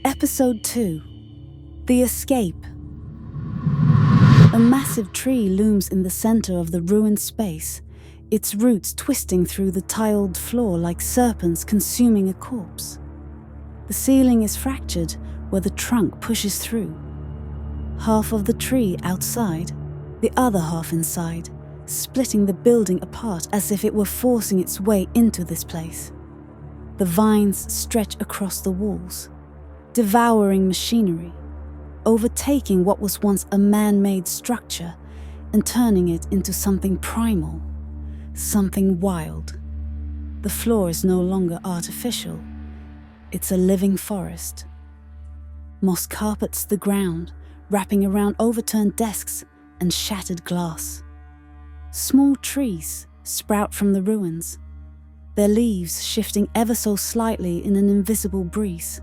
Episode 2. The Escape. A massive tree looms in the center of the ruined space, its roots twisting through the tiled floor like serpents consuming a corpse. The ceiling is fractured where the trunk pushes through. Half of the tree outside, the other half inside, splitting the building apart as if it were forcing its way into this place. The vines stretch across the walls, devouring machinery, overtaking what was once a man-made structure and turning it into something primal, something wild. The floor is no longer artificial. It's a living forest. Moss carpets the ground, wrapping around overturned desks and shattered glass. Small trees sprout from the ruins, their leaves shifting ever so slightly in an invisible breeze.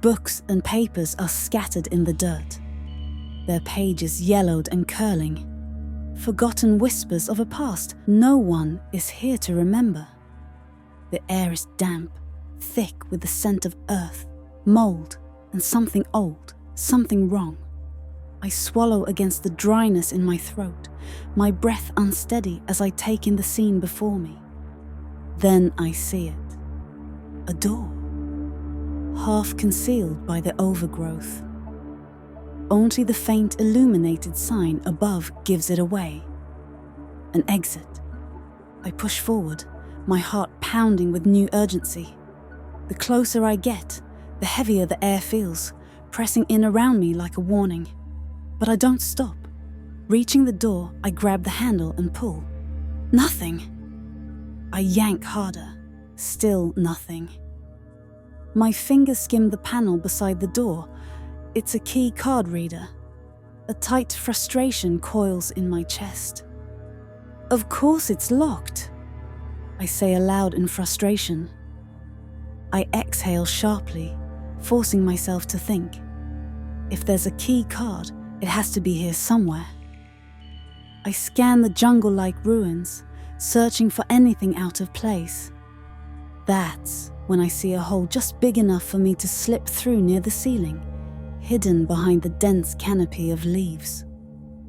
Books and papers are scattered in the dirt, their pages yellowed and curling. Forgotten whispers of a past no one is here to remember. The air is damp, thick with the scent of earth, mold, and something old, something wrong. I swallow against the dryness in my throat, my breath unsteady as I take in the scene before me. Then I see it. A door, half concealed by the overgrowth. Only the faint illuminated sign above gives it away. An exit. I push forward, my heart pounding with new urgency. The closer I get, the heavier the air feels, pressing in around me like a warning. But I don't stop. Reaching the door, I grab the handle and pull. Nothing. I yank harder. Still nothing. My fingers skim the panel beside the door. It's a key card reader. A tight frustration coils in my chest. Of course it's locked, I say aloud in frustration. I exhale sharply, forcing myself to think. If there's a key card, it has to be here somewhere. I scan the jungle-like ruins, searching for anything out of place. That's when I see a hole just big enough for me to slip through near the ceiling, hidden behind the dense canopy of leaves.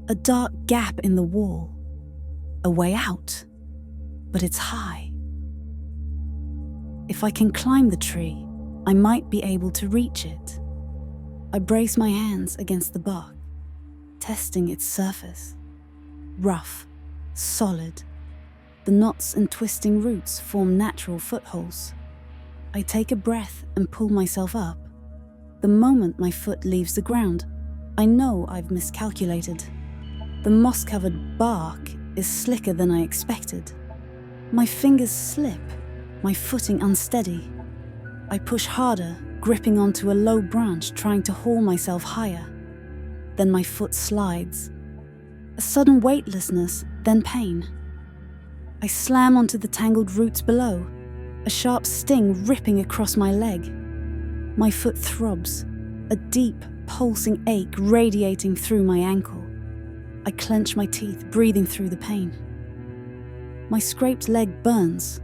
A dark gap in the wall. A way out, but it's high. If I can climb the tree, I might be able to reach it. I brace my hands against the bark, testing its surface. Rough, solid. The knots and twisting roots form natural footholds. I take a breath and pull myself up. The moment my foot leaves the ground, I know I've miscalculated. The moss-covered bark is slicker than I expected. My fingers slip, my footing unsteady. I push harder, gripping onto a low branch, trying to haul myself higher. Then my foot slides. A sudden weightlessness, then pain. I slam onto the tangled roots below, a sharp sting ripping across my leg. My foot throbs, a deep, pulsing ache radiating through my ankle. I clench my teeth, breathing through the pain. My scraped leg burns.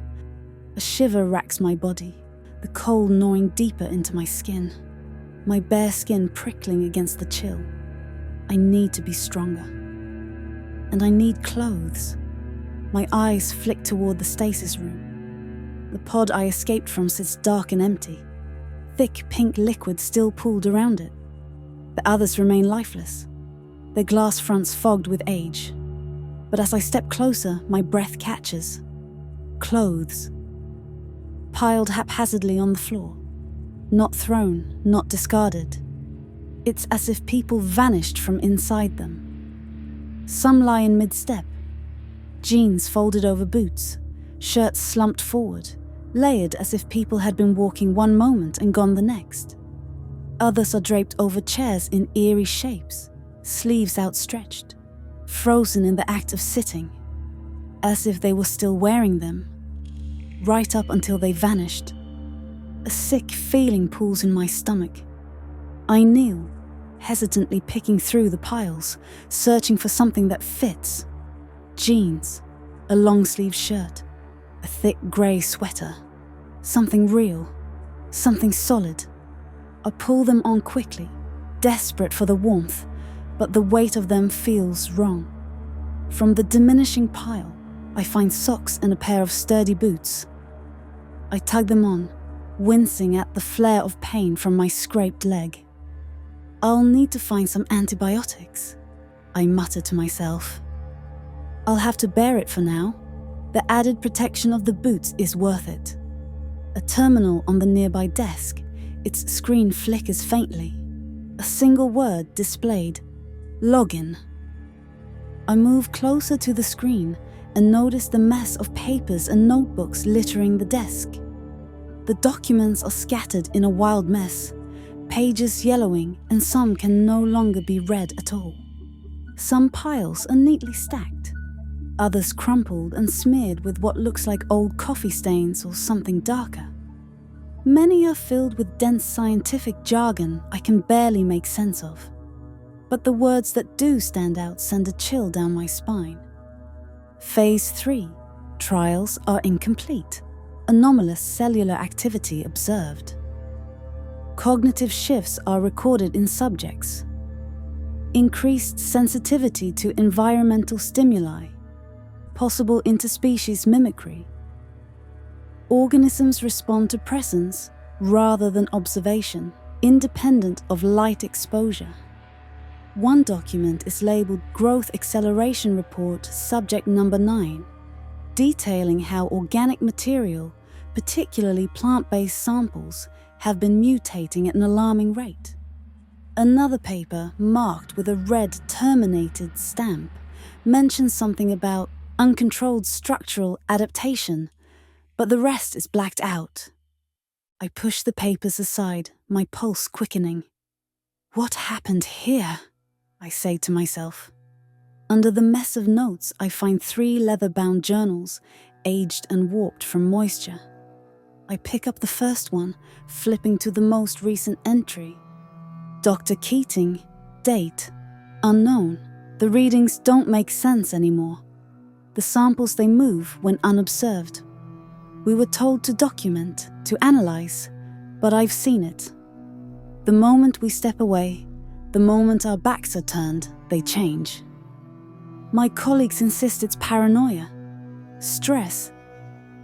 A shiver racks my body, the cold gnawing deeper into my skin. My bare skin prickling against the chill. I need to be stronger. And I need clothes. My eyes flick toward the stasis room. The pod I escaped from sits dark and empty. Thick pink liquid still pooled around it. The others remain lifeless, their glass fronts fogged with age. But as I step closer, my breath catches. Clothes. Piled haphazardly on the floor. Not thrown, not discarded. It's as if people vanished from inside them. Some lie in mid-step. Jeans folded over boots, shirts slumped forward, layered as if people had been walking one moment and gone the next. Others are draped over chairs in eerie shapes, sleeves outstretched, frozen in the act of sitting, as if they were still wearing them, right up until they vanished. A sick feeling pulls in my stomach. I kneel, hesitantly picking through the piles, searching for something that fits. Jeans, a long-sleeved shirt, a thick grey sweater. Something real, something solid. I pull them on quickly, desperate for the warmth, but the weight of them feels wrong. From the diminishing pile, I find socks and a pair of sturdy boots. I tug them on, wincing at the flare of pain from my scraped leg. I'll need to find some antibiotics, I mutter to myself. I'll have to bear it for now. The added protection of the boots is worth it. A terminal on the nearby desk, its screen flickers faintly. A single word displayed: login. I move closer to the screen and notice the mess of papers and notebooks littering the desk. The documents are scattered in a wild mess, pages yellowing, and some can no longer be read at all. Some piles are neatly stacked, others crumpled and smeared with what looks like old coffee stains or something darker. Many are filled with dense scientific jargon I can barely make sense of, but the words that do stand out send a chill down my spine. Phase 3. Trials are incomplete. Anomalous cellular activity observed. Cognitive shifts are recorded in subjects. Increased sensitivity to environmental stimuli. Possible interspecies mimicry. Organisms respond to presence rather than observation, independent of light exposure. One document is labeled Growth Acceleration Report Subject Number 9, detailing how organic material, particularly plant-based samples, have been mutating at an alarming rate. Another paper, marked with a red terminated stamp, mentions something about uncontrolled structural adaptation, but the rest is blacked out. I push the papers aside, my pulse quickening. What happened here? I say to myself. Under the mess of notes, I find 3 leather-bound journals, aged and warped from moisture. I pick up the first one, flipping to the most recent entry. Dr. Keating, date, unknown. The readings don't make sense anymore. The samples they move when unobserved. We were told to document, to analyze, but I've seen it. The moment we step away, the moment our backs are turned, they change. My colleagues insist it's paranoia, stress,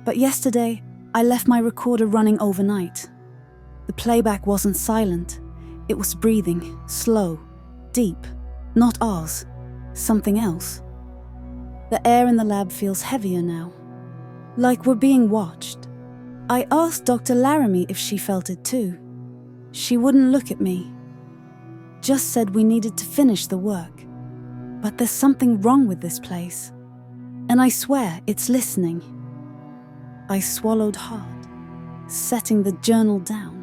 but yesterday I left my recorder running overnight. The playback wasn't silent, it was breathing, slow, deep, not ours, something else. The air in the lab feels heavier now, like we're being watched. I asked Dr. Laramie if she felt it too. She wouldn't look at me, just said we needed to finish the work. But there's something wrong with this place, and I swear it's listening. I swallowed hard, setting the journal down.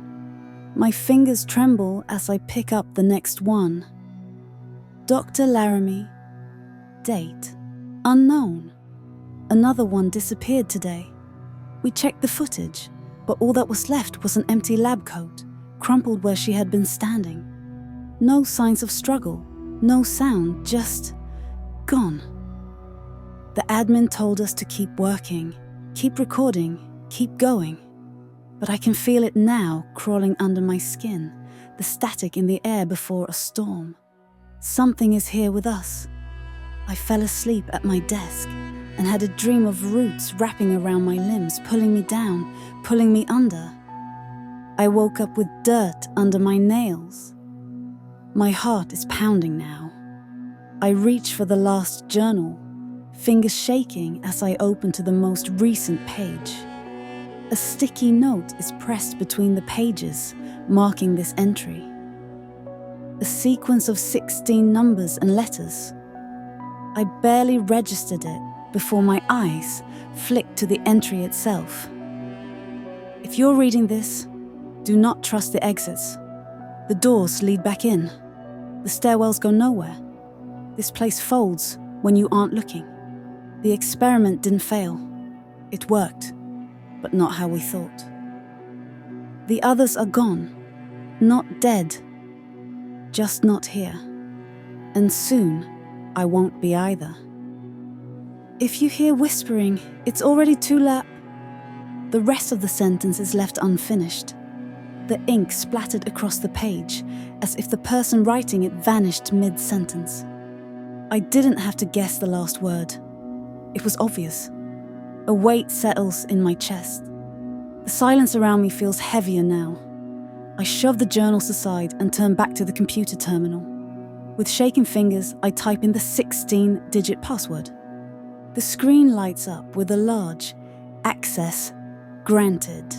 My fingers tremble as I pick up the next one. Dr. Laramie, date, unknown. Another one disappeared today. We checked the footage, but all that was left was an empty lab coat, crumpled where she had been standing. No signs of struggle, no sound, just gone. The admin told us to keep working, keep recording, keep going. But I can feel it now crawling under my skin, the static in the air before a storm. Something is here with us. I fell asleep at my desk and had a dream of roots wrapping around my limbs, pulling me down, pulling me under. I woke up with dirt under my nails. My heart is pounding now. I reach for the last journal, fingers shaking as I open to the most recent page. A sticky note is pressed between the pages, marking this entry. A sequence of 16 numbers and letters. I barely registered it before my eyes flicked to the entry itself. If you're reading this, do not trust the exits. The doors lead back in. The stairwells go nowhere. This place folds when you aren't looking. The experiment didn't fail. It worked, but not how we thought. The others are gone, not dead, just not here. And soon, I won't be either. If you hear whispering, it's already too late. The rest of the sentence is left unfinished. The ink splattered across the page, as if the person writing it vanished mid-sentence. I didn't have to guess the last word. It was obvious. A weight settles in my chest. The silence around me feels heavier now. I shove the journals aside and turn back to the computer terminal. With shaking fingers, I type in the 16-digit password. The screen lights up with a large "Access granted."